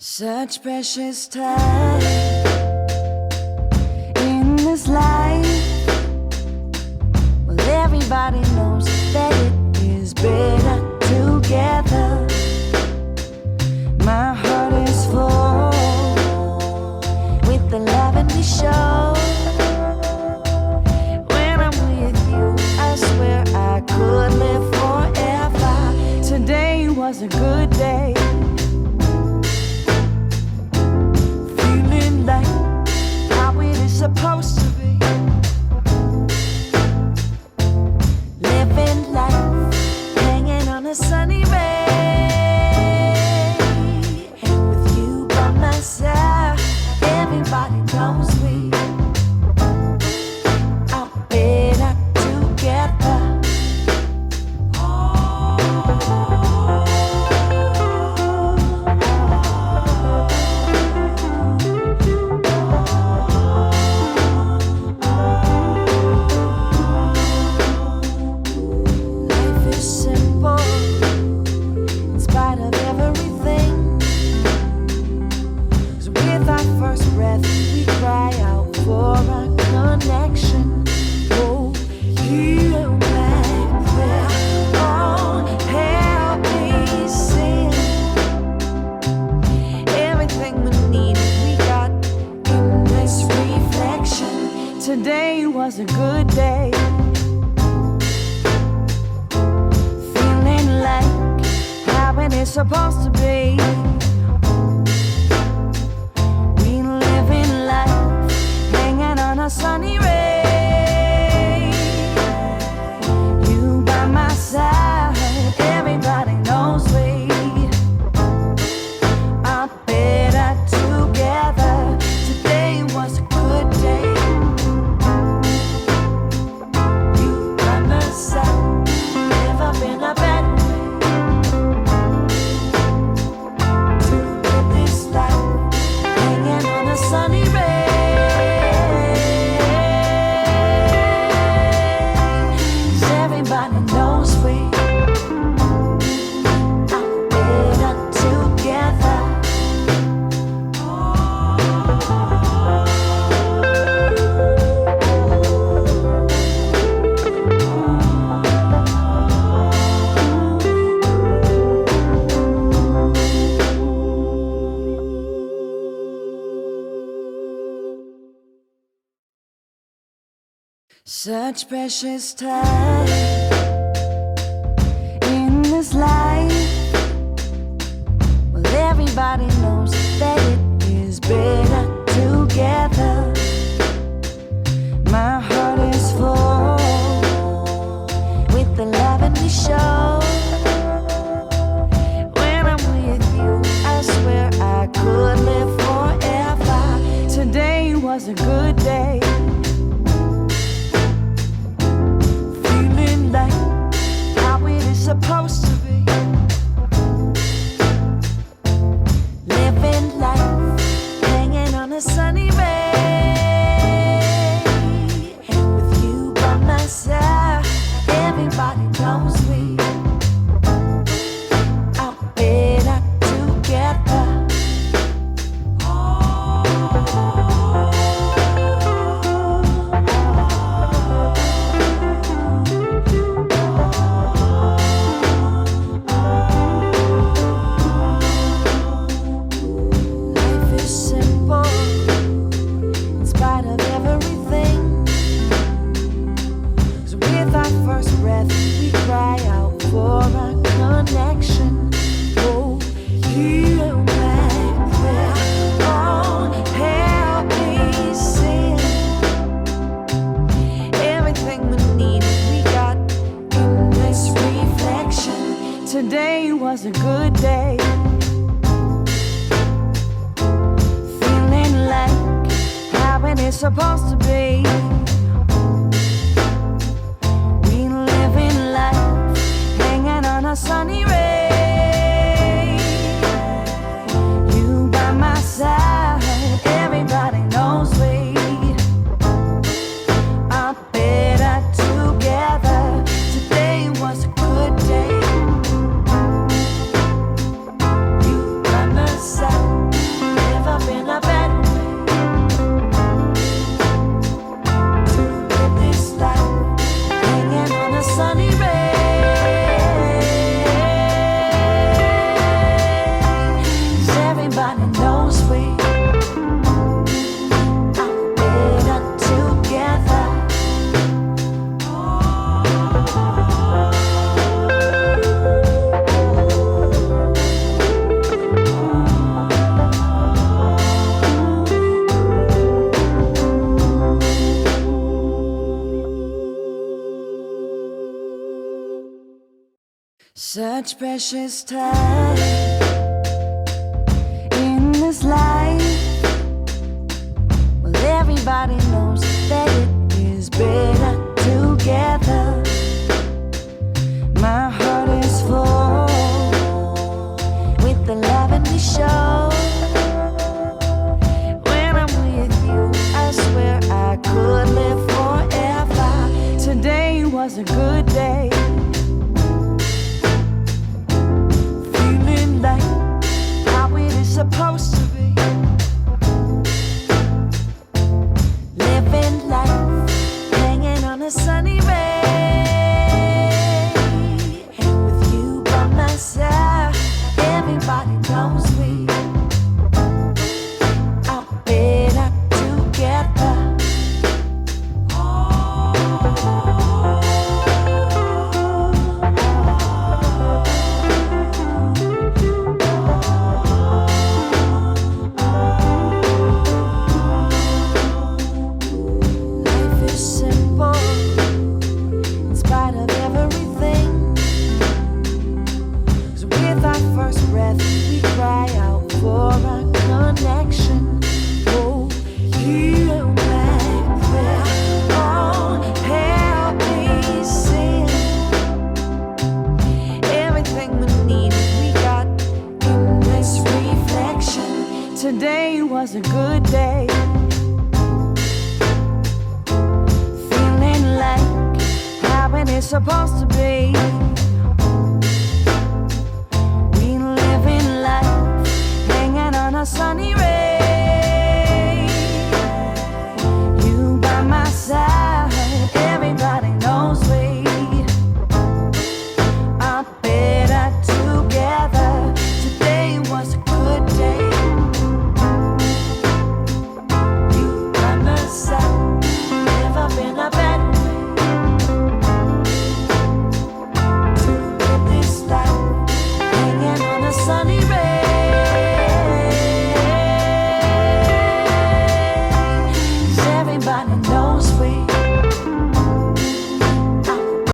Such precious time in this life. Well, everybody knows that it is better together. My heart is full with the love and we show. When I'm with you, I swear I could live forever. Today was a good day. Supposed to be living life, hanging on a sunny ray. With you by my side, everybody knows we are better together. Today was a good day. Feeling like how it is supposed to be. We living life, hanging on a sunny ray. You by my side, everybody knows we are better together. Today was a good day. Such precious time in this life. Well, everybody knows that it is better together. My heart is full with the love and we show. When I'm with you, I swear I could live forever. Today was a good day. Supposed to be living life, hanging on a sunny ray. With you by my side, everybody knows we are better together. Today was a good day. Feeling like how it is supposed to be. We living life, hanging on a sunny ray. You by my side, everybody knows we are better together. Today was a good day. You by my side. Such precious time in this life. Well, everybody knows that it is better together. My heart is full with the love and we show. When I'm with you, I swear I could live forever. Today was a good day. Feeling like how it is supposed to be. Living life, hanging on a sunny ray. With you by my side, everybody knows we are better together. Life is simple in spite of everything. 'Cause with our first breath, we cry out for a connection. Oh, hear my prayer. Oh, help me sing. Everything we need, we got in this reflection. Today was a good day. Feeling like how it is supposed to be.